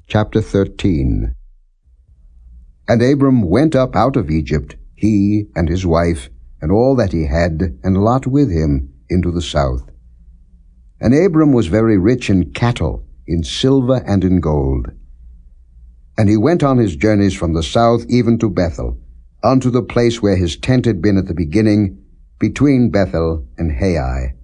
Chapter 13. And Abram went up out of Egypt, he and his wife, and all that he had, and Lot with him, into the south. And Abram was very rich in cattle, in silver and in gold. And he went on his journeys from the south even to Bethel, unto the place where his tent had been at the beginning, between Bethel and Hai,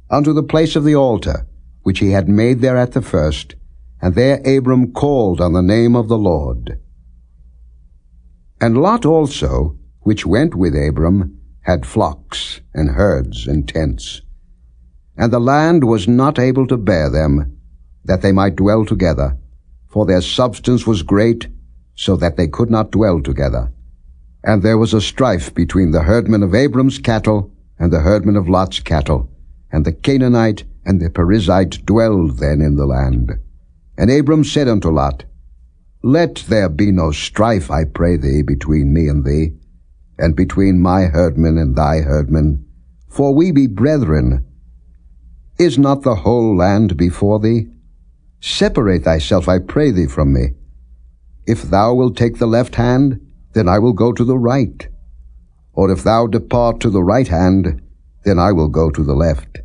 unto the place of the altar, which he had made there at the first, and there Abram called on the name of the Lord. And Lot also, which went with Abram, had flocks and herds and tents. And the land was not able to bear them, that they might dwell together, for their substance was great, so that they could not dwell together. And there was a strife between the herdmen of Abram's cattle and the herdmen of Lot's cattle, and the Canaanite and the Perizzite dwelled then in the land. And Abram said unto Lot, Let there be no strife, I pray thee, between me and thee, and between my herdmen and thy herdmen, for we be brethren. Is not the whole land before thee? Separate thyself, I pray thee, from me. If thou wilt take the left hand, then I will go to the right. Or if thou depart to the right hand, then I will go to the left.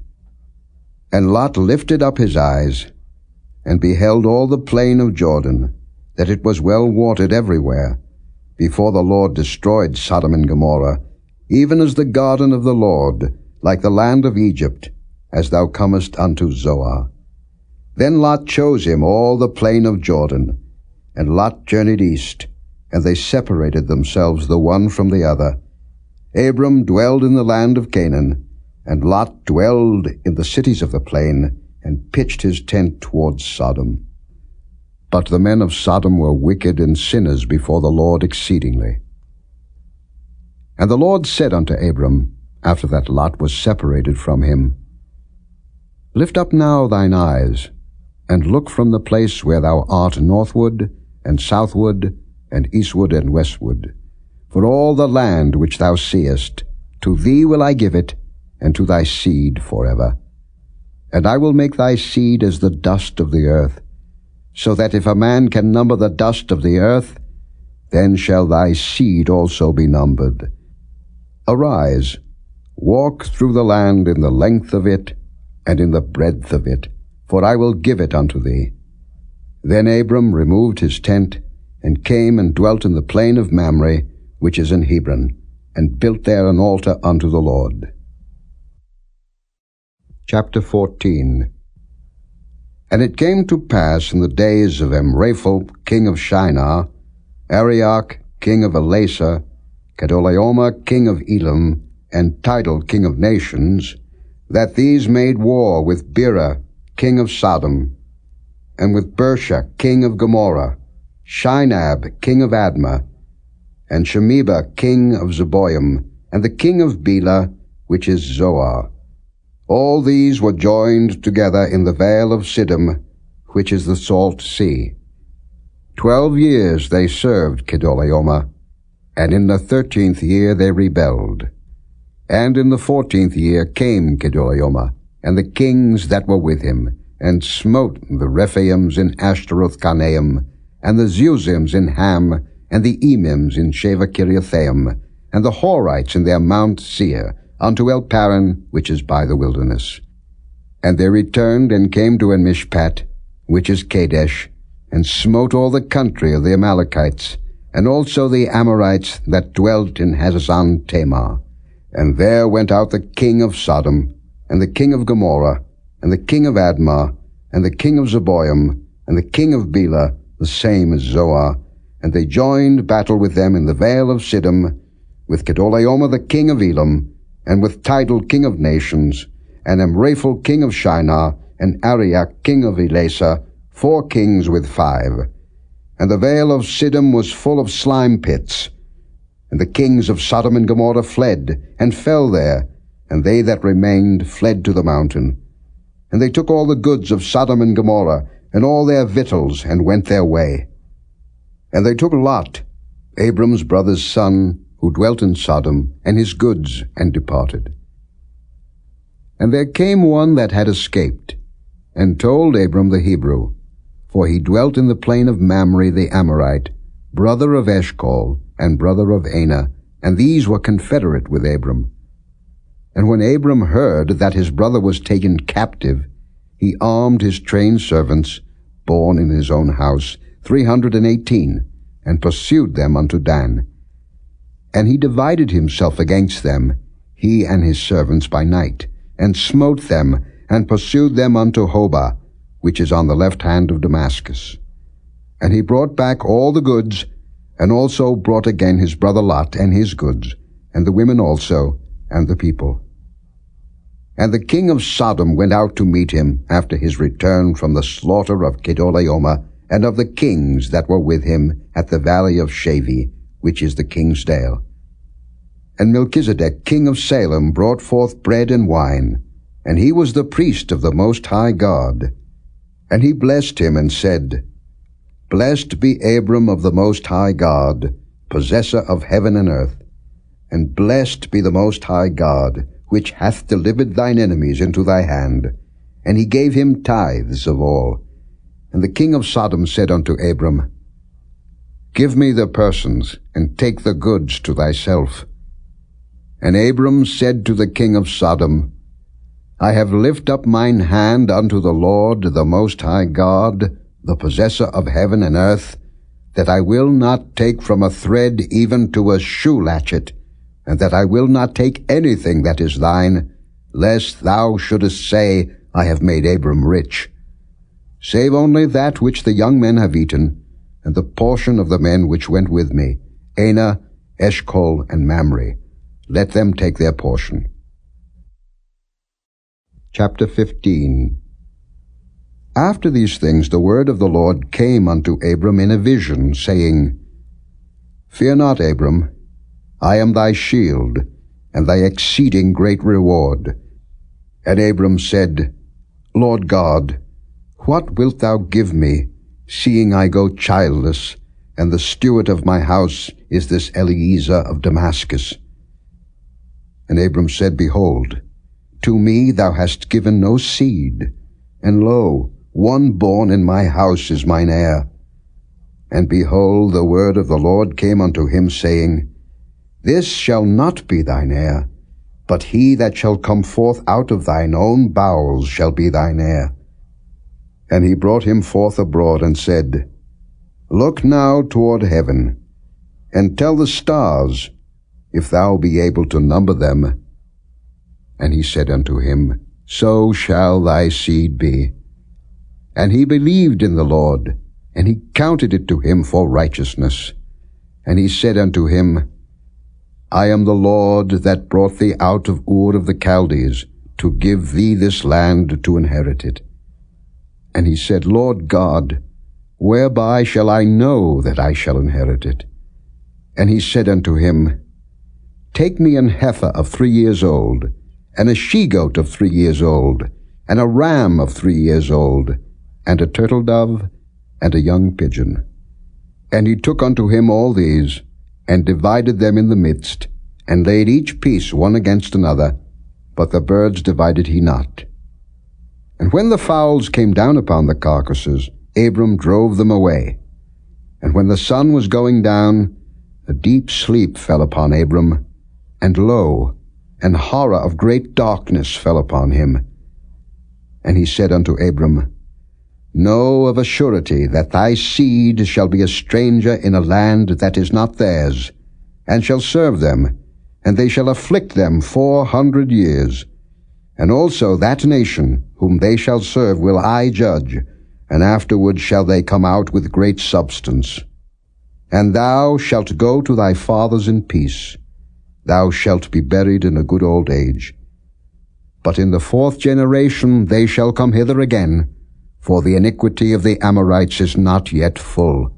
And Lot lifted up his eyes, and beheld all the plain of Jordan, that it was well watered everywhere, before the Lord destroyed Sodom and Gomorrah, even as the garden of the Lord, like the land of Egypt, as thou comest unto Zoar. Then Lot chose him all the plain of Jordan, and Lot journeyed east, and they separated themselves the one from the other. Abram dwelled in the land of Canaan, and Lot dwelled in the cities of the plain, and pitched his tent towards Sodom. But the men of Sodom were wicked and sinners before the Lord exceedingly. And the Lord said unto Abram, after that Lot was separated from him, Lift up now thine eyes, and look from the place where thou art northward, and southward, and eastward, and westward. For all the land which thou seest, to thee will I give it, and to thy seed forever. And I will make thy seed as the dust of the earth, so that if a man can number the dust of the earth, then shall thy seed also be numbered. Arise, walk through the land in the length of it, and in the breadth of it, for I will give it unto thee. Then Abram removed his tent, and came and dwelt in the plain of Mamre, which is in Hebron, and built there an altar unto the Lord. Chapter 14. And it came to pass in the days of Amraphel, king of Shinar, Arioch, king of Elasa, Kedorlaomer, king of Elam, and Tidal, king of nations, that these made war with Bera, king of Sodom, and with Bersha, king of Gomorrah, Shinab, king of Admah, and Shemeba, king of Zeboim, and the king of Bela, which is Zoar. All these were joined together in the vale of Siddim, which is the salt sea. 12 years they served Kedorlaomer, and in the 13th year they rebelled. And in the 14th year came Kedorlaomer, and the kings that were with him, and smote the Rephaims in Ashtaroth-Karnaim, and the Zuzims in Ham, and the Emims in Shaveh-Kiriathaim, and the Horites in their Mount Seir, unto El Paran, which is by the wilderness. And they returned and came to En-Mishpat, which is Kadesh, and smote all the country of the Amalekites, and also the Amorites that dwelt in Hazazon Tamar. And there went out the king of Sodom, and the king of Gomorrah, and the king of Admah, and the king of Zeboim, and the king of Bela, the same as Zoar, and they joined battle with them in the vale of Siddim, with Kedorlaomer the king of Elam, and with Tidal king of nations, and Amraphel king of Shinar, and Arioch king of Elasa, 4 kings with 5. And the vale of Siddim was full of slime pits. And the kings of Sodom and Gomorrah fled, and fell there, and they that remained fled to the mountain. And they took all the goods of Sodom and Gomorrah, and all their victuals, and went their way. And they took Lot, Abram's brother's son, who dwelt in Sodom, and his goods, and departed. And there came one that had escaped, and told Abram the Hebrew, for he dwelt in the plain of Mamre the Amorite, brother of Eshcol, and brother of Anah, and these were confederate with Abram. And when Abram heard that his brother was taken captive, he armed his trained servants, born in his own house, 318, and pursued them unto Dan. And he divided himself against them, he and his servants by night, and smote them, and pursued them unto Hobah, which is on the left hand of Damascus. And he brought back all the goods, and also brought again his brother Lot and his goods, and the women also, and the people. And the king of Sodom went out to meet him after his return from the slaughter of Kedorlaomer, and of the kings that were with him at the valley of Shaveh, which is the king's dale. And Melchizedek king of Salem brought forth bread and wine, and he was the priest of the Most High God. And he blessed him and said, Blessed be Abram of the Most High God, possessor of heaven and earth, and blessed be the Most High God, which hath delivered thine enemies into thy hand. And he gave him tithes of all. And the king of Sodom said unto Abram, Give me the persons, and take the goods to thyself. And Abram said to the king of Sodom, I have lifted up mine hand unto the Lord, the Most High God, the possessor of heaven and earth, that I will not take from a thread even to a shoe latchet, and that I will not take anything that is thine, lest thou shouldest say, I have made Abram rich. Save only that which the young men have eaten, and the portion of the men which went with me, Anah, Eshcol, and Mamre. Let them take their portion. Chapter 15. After these things the word of the Lord came unto Abram in a vision, saying, Fear not, Abram, I am thy shield, and thy exceeding great reward. And Abram said, Lord God, what wilt thou give me, seeing I go childless, and the steward of my house is this Eliezer of Damascus? And Abram said, Behold, to me thou hast given no seed, and lo, one born in my house is mine heir. And behold, the word of the Lord came unto him, saying, This shall not be thine heir, but he that shall come forth out of thine own bowels shall be thine heir. And he brought him forth abroad, and said, Look now toward heaven, and tell the stars, if thou be able to number them. And he said unto him, So shall thy seed be. And he believed in the Lord, and he counted it to him for righteousness. And he said unto him, I am the Lord that brought thee out of Ur of the Chaldees, to give thee this land to inherit it. And he said, Lord God, whereby shall I know that I shall inherit it? And he said unto him, Take me an heifer of 3 years old, and a she-goat of 3 years old, and a ram of 3 years old, and a turtle dove, and a young pigeon. And he took unto him all these, and divided them in the midst, and laid each piece one against another, but the birds divided he not. And when the fowls came down upon the carcasses, Abram drove them away. And when the sun was going down, a deep sleep fell upon Abram, and lo, an horror of great darkness fell upon him. And he said unto Abram, Know of a surety that thy seed shall be a stranger in a land that is not theirs, and shall serve them, and they shall afflict them 400 years. And also that nation whom they shall serve will I judge, and afterward shall they come out with great substance. And thou shalt go to thy fathers in peace. Thou shalt be buried in a good old age. But in the 4th generation they shall come hither again, for the iniquity of the Amorites is not yet full.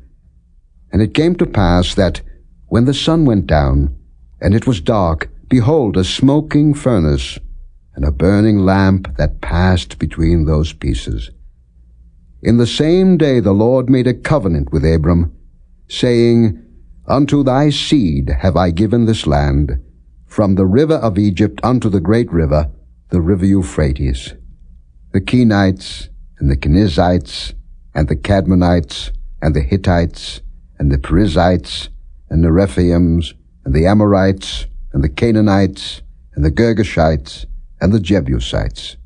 And it came to pass that, when the sun went down, and it was dark, behold, a smoking furnace, and a burning lamp that passed between those pieces. In the same day the Lord made a covenant with Abram, saying, Unto thy seed have I given this land, from the river of Egypt unto the great river, the river Euphrates. The Kenites, and the Kenizzites, and the Cadmonites, and the Hittites, and the Perizzites, and the Rephaims, and the Amorites, and the Canaanites, and the Girgashites, and the Jebusites.